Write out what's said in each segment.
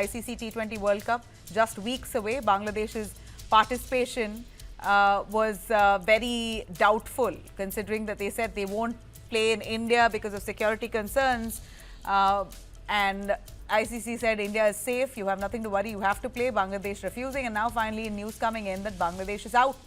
ICC T20 World Cup just weeks away. Bangladesh's participation was very doubtful, considering that they said they won't play in India because of security concerns. And ICC said India is safe, you have nothing to worry, you have to play. Bangladesh refusing, and now finally news coming in that Bangladesh is out.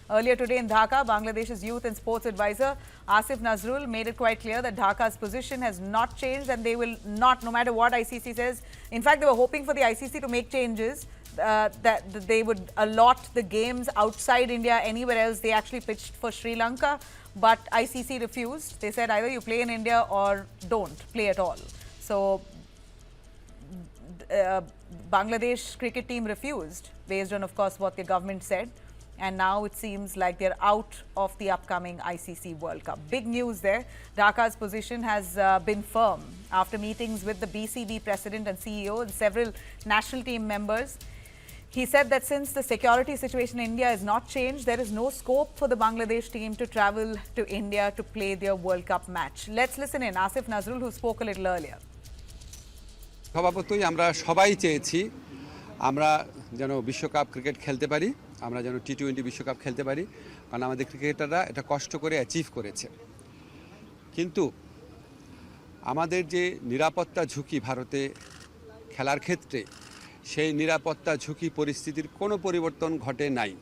Earlier today in Dhaka, Bangladesh's youth and sports advisor Asif Nazrul made it quite clear that Dhaka's position has not changed and they will not, no matter what ICC says. In fact, they were hoping for the ICC to make changes, that they would allot the games outside India, anywhere else. They actually pitched for Sri Lanka, but ICC refused. They said either you play in India or don't play at all. So Bangladesh cricket team refused, based on, of course, what the government said. And now it seems like they're out of the upcoming ICC World Cup. Big news there. Dhaka's position has been firm after meetings with the BCB president and CEO and several national team members. He said that since the security situation in India has not changed, there is no scope for the Bangladesh team to travel to India to play their World Cup match. Let's listen in Asif Nazrul, who spoke a little earlier. স্বভাবতই আমরা সবাই চেয়েছি আমরা যেন বিশ্বকাপ cricket খেলতে পারি, আমরা যেন টি20 বিশ্বকাপ খেলতে পারি, কারণ আমাদের ক্রিকেটাররা এটা কষ্ট করে অ্যাচিভ করেছে। কিন্তু আমাদের যে নিরাপত্তা ঝুঁকি ভারতে খেলার ক্ষেত্রে, সেই নিরাপত্তা ঝুঁকি পরিস্থিতির কোনো পরিবর্তন ঘটে নাই।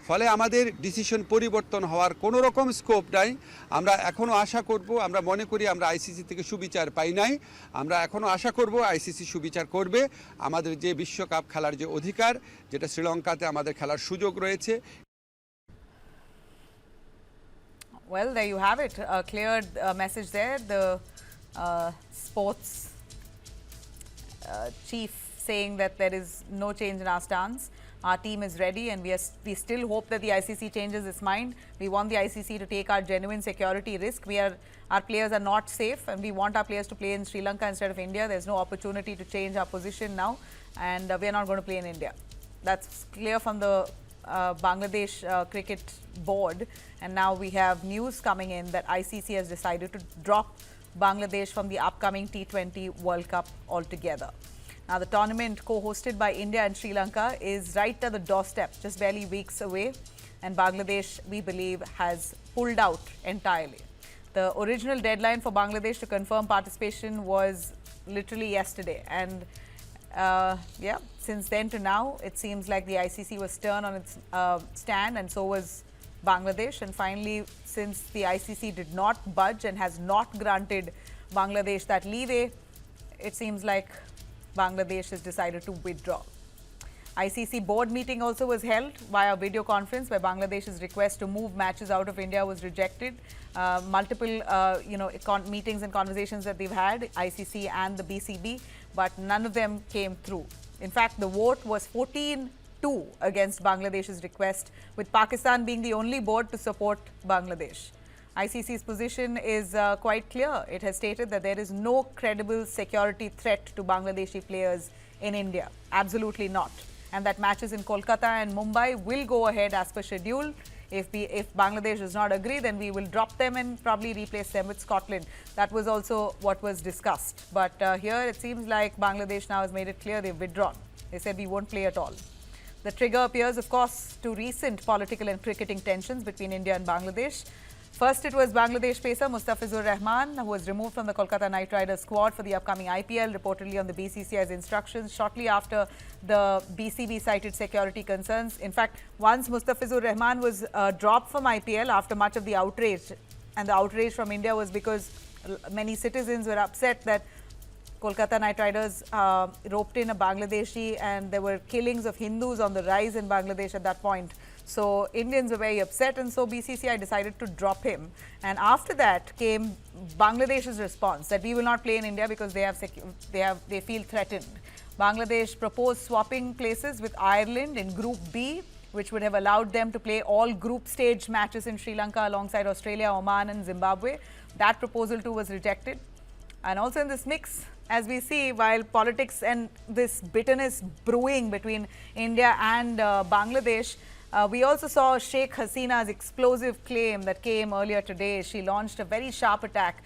ফলে আমাদের ডিসিশন পরিবর্তন হওয়ার কোনো রকম স্কোপ নাই। আমরা এখনও আশা করব, আমরা মনে করি আমরা আইসিসি থেকে সুবিচার পাই নাই, আমরা এখনও আশা করব আইসিসি সুবিচার করবে। আমাদের যে বিশ্বকাপ খেলার যে অধিকার, যেটা শ্রীলঙ্কাতে আমাদের খেলার সুযোগ রয়েছে। Well, there you have it. A clear message there. The sports chief saying that there is no change in our stance. Our team is ready, and we still hope that the ICC changes its mind. We want the ICC to take our genuine security risk. Our players are not safe, and we want our players to play in Sri Lanka instead of India. There's no opportunity to change our position now, and we are not going to play in India. That's clear from the Bangladesh cricket board. And now we have news coming in that ICC has decided to drop Bangladesh from the upcoming T20 World Cup altogether. Now, the tournament co-hosted by India and Sri Lanka is right at the doorstep, just barely weeks away, and Bangladesh, we believe, has pulled out entirely. The original deadline for Bangladesh to confirm participation was literally yesterday, and yeah, since then to now, it seems like the ICC was stern on its stand, and so was Bangladesh. And finally, since the ICC did not budge and has not granted Bangladesh that leeway, it seems like Bangladesh has decided to withdraw. ICC board meeting also was held via video conference, where Bangladesh's request to move matches out of India was rejected. Multiple meetings and conversations that they've had, ICC and the BCB, but none of them came through. In fact, the vote was 14-2 against Bangladesh's request, with Pakistan being the only board to support Bangladesh. ICC's position is quite clear. It has stated that there is no credible security threat to Bangladeshi players in India. Absolutely not. And that matches in Kolkata and Mumbai will go ahead as per schedule. If Bangladesh does not agree, then we will drop them and probably replace them with Scotland. That was also what was discussed. But here it seems like Bangladesh now has made it clear they've withdrawn. They said we won't play at all. The trigger appears, of course, to recent political and cricketing tensions between India and Bangladesh. First, it was Bangladesh pacer Mustafizur Rahman, who was removed from the Kolkata Knight Riders squad for the upcoming IPL, reportedly on the BCCI's instructions, shortly after the BCB cited security concerns. In fact, once Mustafizur Rahman was dropped from IPL after much of the outrage, and the outrage from India was because many citizens were upset that Kolkata Knight Riders roped in a Bangladeshi, and there were killings of Hindus on the rise in Bangladesh at that point. So Indians were very upset, and so BCCI decided to drop him. And after that came Bangladesh's response that we will not play in India because they feel threatened. Bangladesh proposed swapping places with Ireland in Group B, which would have allowed them to play all group stage matches in Sri Lanka alongside Australia, Oman and Zimbabwe. That proposal too was rejected. And also in this mix, as we see, while politics and this bitterness brewing between India and Bangladesh, we also saw Sheikh Hasina's explosive claim that came earlier today. She launched a very sharp attack.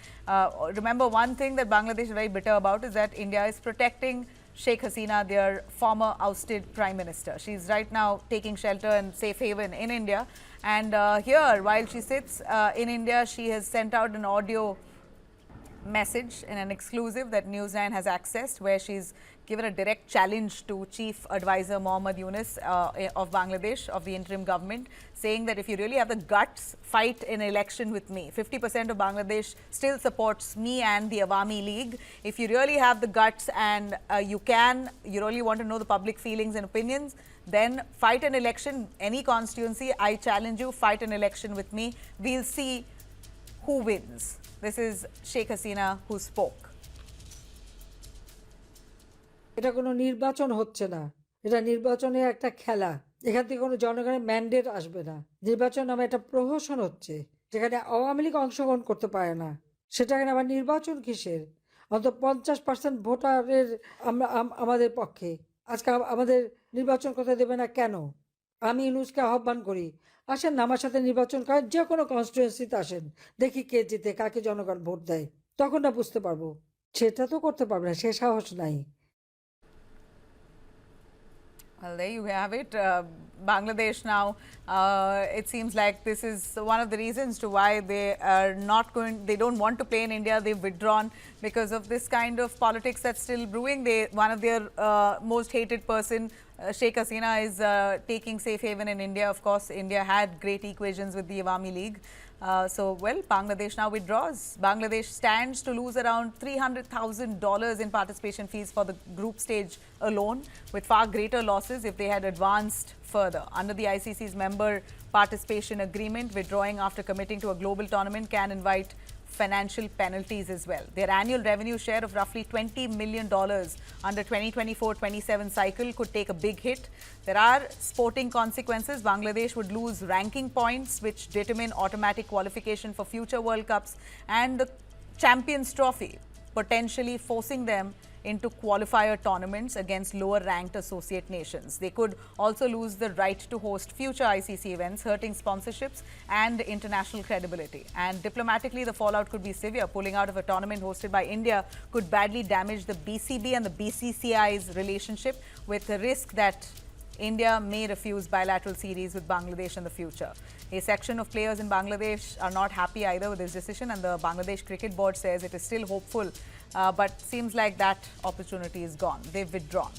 Remember, one thing that Bangladesh is very bitter about is that India is protecting Sheikh Hasina, their former ousted Prime Minister. She's right now taking shelter and safe haven in India. And here, while she sits in India, she has sent out an audio message in an exclusive that News9 has accessed, where she's given a direct challenge to Chief Advisor Mohammad Yunus of Bangladesh, of the interim government, saying that if you really have the guts, fight an election with me. 50% of Bangladesh still supports me and the Awami League. If you really have the guts and you really want to know the public feelings and opinions, then fight an election, any constituency. I challenge you, fight an election with me. We'll see who wins. This is Sheikh Hasina who spoke. এটা কোনো নির্বাচন হচ্ছে না, এটা নির্বাচনের একটা খেলা। এখান থেকে কোনো জনগণের ম্যান্ডেট আসবে না। নির্বাচন নামে একটা প্রহসন হচ্ছে, যেখানে আওয়ামী লীগ অংশগ্রহণ করতে পারে না। সেটাখানে আবার নির্বাচন কিসের? অন্তত 50% ভোটারের আমাদের পক্ষে। আজকে আমাদের নির্বাচন করতে দেবে না কেন? আমি ইউনূসকে আহ্বান করি, আসেন না আমার সাথে নির্বাচন করেন, যে কোনো কনস্টিটুয়েন্সিতে আসেন, দেখি কে জিতে, কাকে জনগণ ভোট দেয়, তখন না বুঝতে পারবো। সেটা তো করতে পারবে না, সে সাহস নাই। Well, there you have it. Bangladesh now, it seems like this is one of the reasons to why they are not going, they don't want to play in India. They've withdrawn because of this kind of politics that's still brewing. One of their most hated person, Sheikh Hasina, is taking safe haven in India. Of course, India had great equations with the Awami League. Well, Bangladesh now withdraws. Bangladesh stands to lose around $300,000 in participation fees for the group stage alone, with far greater losses if they had advanced further. Under the ICC's member participation agreement, withdrawing after committing to a global tournament can invite financial penalties as well. Their annual revenue share of roughly $20 million under 2024-27 cycle could take a big hit. There are sporting consequences. Bangladesh would lose ranking points, which determine automatic qualification for future World Cups, and the Champions Trophy, potentially forcing them into qualifier tournaments against lower ranked associate nations. They could also lose the right to host future ICC events, hurting sponsorships and international credibility. And diplomatically, the fallout could be severe. Pulling out of a tournament hosted by India could badly damage the BCB and the BCCI's relationship, with the risk that India may refuse bilateral series with Bangladesh in the future. A section of players in Bangladesh are not happy either with this decision, and the Bangladesh Cricket Board says it is still hopeful, but seems like that opportunity is gone. They've withdrawn.